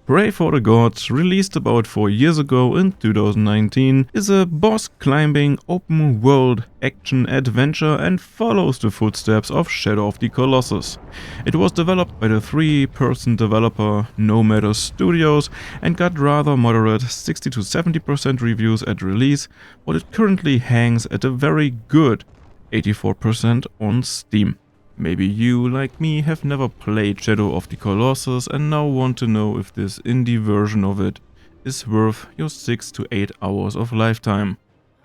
Praey for the Gods, released about 4 years ago in 2019, is a boss-climbing open-world action-adventure and follows the footsteps of Shadow of the Colossus. It was developed by the 3-person developer Nomad Studios and got rather moderate 60 to 70% reviews at release, but it currently hangs at a very good 84% on Steam. Maybe you, like me, have never played Shadow of the Colossus and now want to know if this indie version of it is worth your 6 to 8 hours of lifetime.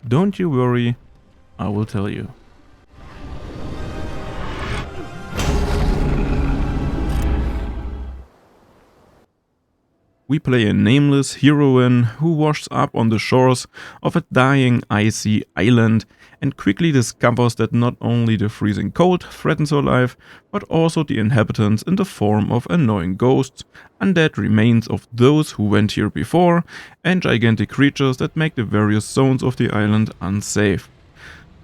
Don't you worry, I will tell you. We play a nameless heroine who washes up on the shores of a dying icy island and quickly discovers that not only the freezing cold threatens her life, but also the inhabitants in the form of annoying ghosts, undead remains of those who went here before, and gigantic creatures that make the various zones of the island unsafe.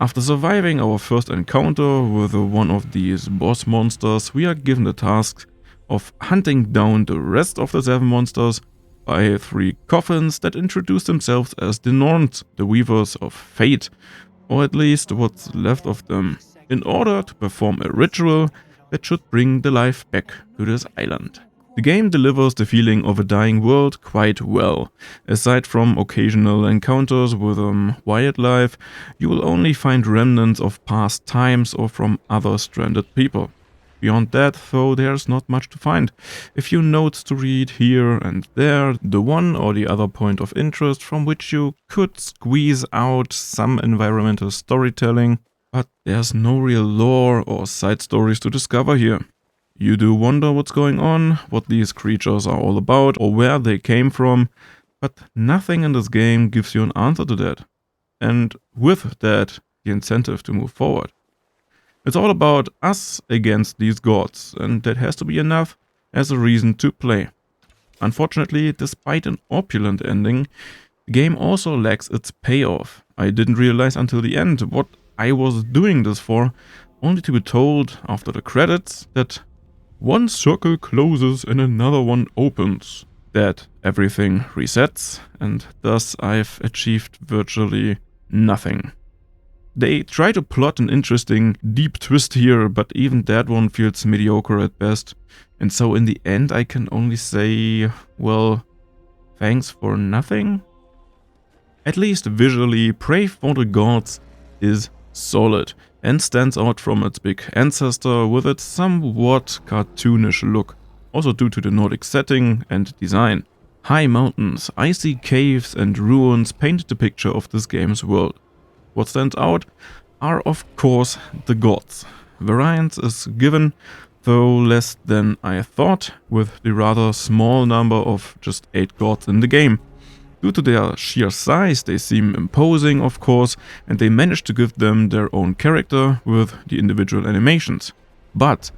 After surviving our first encounter with one of these boss monsters, we are given the task of hunting down the rest of the 7 monsters by 3 coffins that introduce themselves as the Norns, the Weavers of Fate, or at least what's left of them, in order to perform a ritual that should bring the life back to this island. The game delivers the feeling of a dying world quite well. Aside from occasional encounters with wildlife, you will only find remnants of past times or from other stranded people. Beyond that, though, there's not much to find. A few notes to read here and there, the one or the other point of interest from which you could squeeze out some environmental storytelling, but there's no real lore or side stories to discover here. You do wonder what's going on, what these creatures are all about, or where they came from, but nothing in this game gives you an answer to that. And with that, the incentive to move forward. It's all about us against these gods, and that has to be enough as a reason to play. Unfortunately, despite an opulent ending, the game also lacks its payoff. I didn't realize until the end what I was doing this for, only to be told after the credits that one circle closes and another one opens, that everything resets, and thus I've achieved virtually nothing. They try to plot an interesting, deep twist here, but even that one feels mediocre at best. And so in the end I can only say, well, thanks for nothing? At least visually, Praey for the Gods is solid and stands out from its big ancestor with its somewhat cartoonish look, also due to the Nordic setting and design. High mountains, icy caves and ruins paint the picture of this game's world. What stands out are of course the gods. Variance is given, though less than I thought, with the rather small number of just 8 gods in the game. Due to their sheer size, they seem imposing, of course, and they manage to give them their own character with the individual animations. But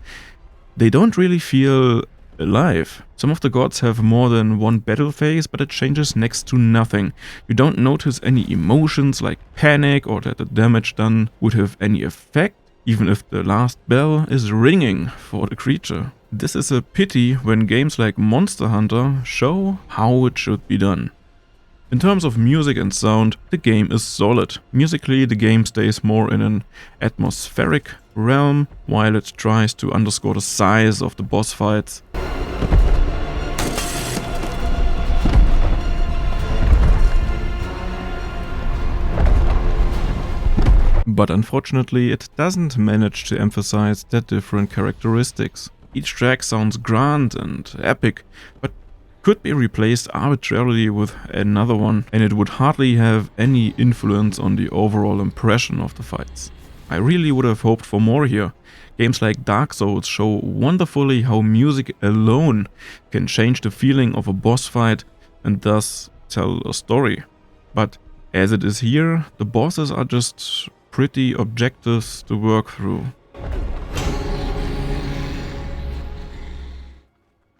they don't really feel alive. Some of the gods have more than one battle phase, but it changes next to nothing. You don't notice any emotions like panic or that the damage done would have any effect, even if the last bell is ringing for the creature. This is a pity when games like Monster Hunter show how it should be done. In terms of music and sound, the game is solid. Musically, the game stays more in an atmospheric realm, while it tries to underscore the size of the boss fights. But unfortunately, it doesn't manage to emphasize their different characteristics. Each track sounds grand and epic, but could be replaced arbitrarily with another one, and it would hardly have any influence on the overall impression of the fights. I really would have hoped for more here. Games like Dark Souls show wonderfully how music alone can change the feeling of a boss fight and thus tell a story. But as it is here, the bosses are just pretty objectives to work through.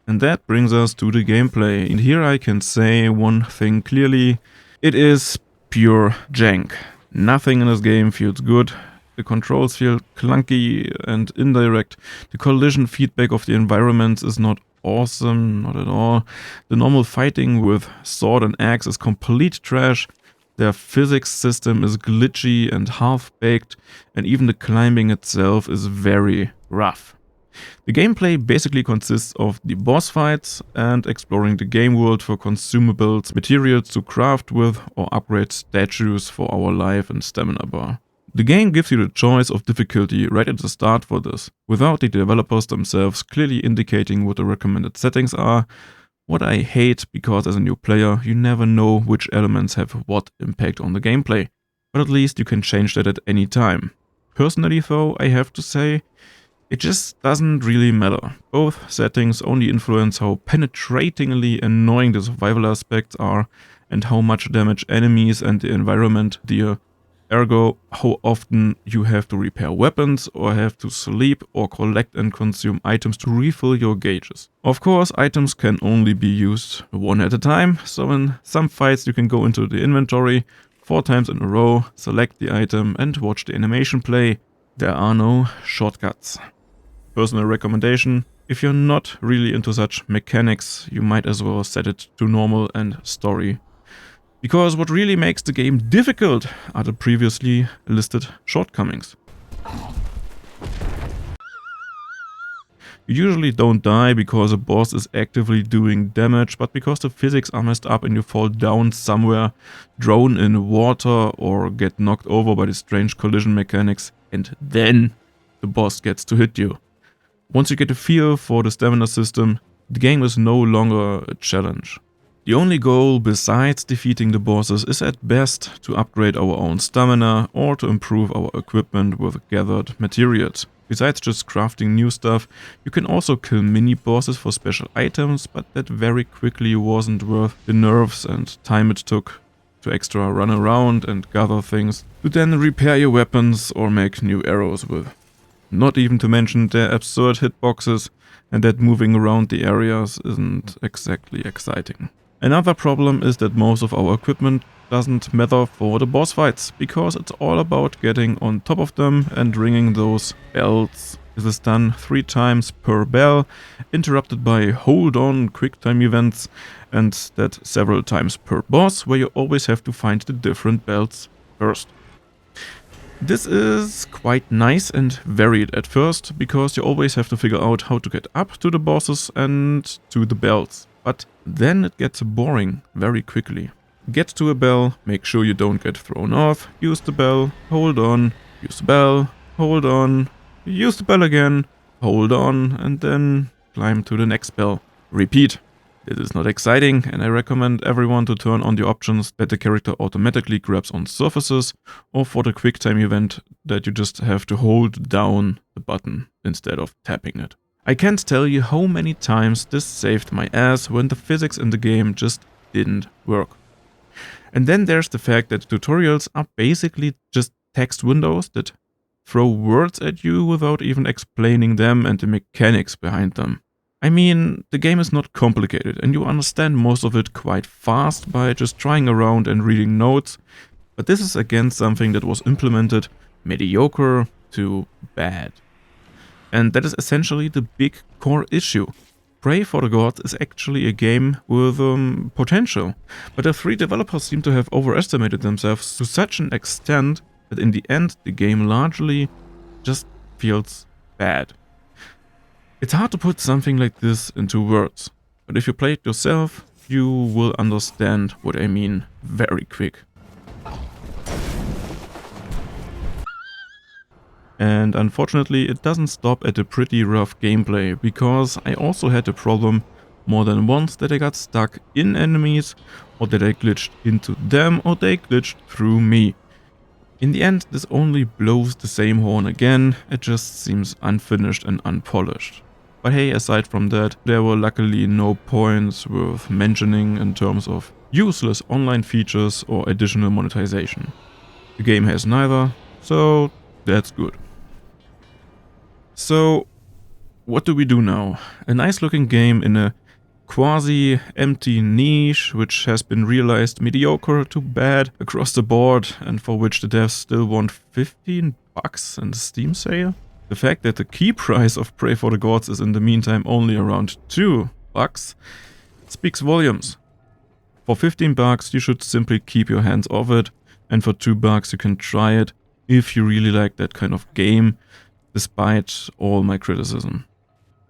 And that brings us to the gameplay, and here I can say one thing clearly: it is pure jank. Nothing in this game feels good. The controls feel clunky and indirect. The collision feedback of the environments is not awesome, not at all. The normal fighting with sword and axe is complete trash. Their physics system is glitchy and half-baked, and even the climbing itself is very rough. The gameplay basically consists of the boss fights and exploring the game world for consumables, materials to craft with, or upgrade statues for our life and stamina bar. The game gives you the choice of difficulty right at the start for this, without the developers themselves clearly indicating what the recommended settings are. What I hate, because as a new player, you never know which elements have what impact on the gameplay, but at least you can change that at any time. Personally though, I have to say, it just doesn't really matter. Both settings only influence how penetratingly annoying the survival aspects are and how much damage enemies and the environment deal. Ergo, how often you have to repair weapons or have to sleep or collect and consume items to refill your gauges. Of course, items can only be used one at a time, so in some fights you can go into the inventory 4 times in a row, select the item and watch the animation play. There are no shortcuts. Personal recommendation: if you're not really into such mechanics, you might as well set it to normal and story. Because what really makes the game difficult are the previously listed shortcomings. You usually don't die because a boss is actively doing damage, but because the physics are messed up and you fall down somewhere, drown in water, or get knocked over by the strange collision mechanics, and then the boss gets to hit you. Once you get a feel for the stamina system, the game is no longer a challenge. The only goal besides defeating the bosses is at best to upgrade our own stamina or to improve our equipment with gathered materials. Besides just crafting new stuff, you can also kill mini-bosses for special items, but that very quickly wasn't worth the nerves and time it took to extra run around and gather things to then repair your weapons or make new arrows with. Not even to mention their absurd hitboxes and that moving around the areas isn't exactly exciting. Another problem is that most of our equipment doesn't matter for the boss fights, because it's all about getting on top of them and ringing those bells. This is done 3 times per bell, interrupted by hold on quick time events, and that several times per boss, where you always have to find the different bells first. This is quite nice and varied at first, because you always have to figure out how to get up to the bosses and to the bells. But then it gets boring very quickly. Get to a bell, make sure you don't get thrown off, use the bell, hold on, use the bell, hold on, use the bell again, hold on, and then climb to the next bell. Repeat. This is not exciting, and I recommend everyone to turn on the options that the character automatically grabs on surfaces, or for the quick time event that you just have to hold down the button instead of tapping it. I can't tell you how many times this saved my ass when the physics in the game just didn't work. And then there's the fact that tutorials are basically just text windows that throw words at you without even explaining them and the mechanics behind them. I mean, the game is not complicated and you understand most of it quite fast by just trying around and reading notes, but this is again something that was implemented mediocre to bad. And that is essentially the big core issue. Praey for the Gods is actually a game with potential, but the 3 developers seem to have overestimated themselves to such an extent that in the end the game largely just feels bad. It's hard to put something like this into words, but if you play it yourself, you will understand what I mean very quick. And unfortunately it doesn't stop at a pretty rough gameplay, because I also had a problem more than once that I got stuck in enemies, or that I glitched into them, or they glitched through me. In the end this only blows the same horn again, it just seems unfinished and unpolished. But hey, aside from that, there were luckily no points worth mentioning in terms of useless online features or additional monetization. The game has neither, so that's good. So, what do we do now? A nice looking game in a quasi-empty niche, which has been realized mediocre to bad across the board, and for which the devs still want $15 in the Steam sale? The fact that the key price of Praey for the Gods is in the meantime only around $2 bucks speaks volumes. For 15 bucks, you should simply keep your hands off it, and for 2 bucks, you can try it if you really like that kind of game, despite all my criticism.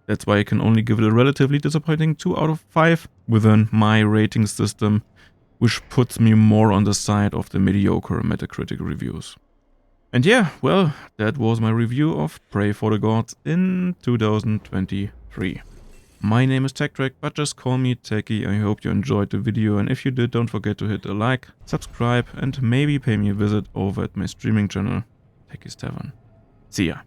That's why I can only give it a relatively disappointing 2 out of 5 within my rating system, which puts me more on the side of the mediocre Metacritic reviews. And yeah, well, that was my review of Praey for the Gods in 2023. My name is TechTrack, but just call me Techie. I hope you enjoyed the video, and if you did, don't forget to hit a like, subscribe, and maybe pay me a visit over at my streaming channel, Techie's Tavern. See ya!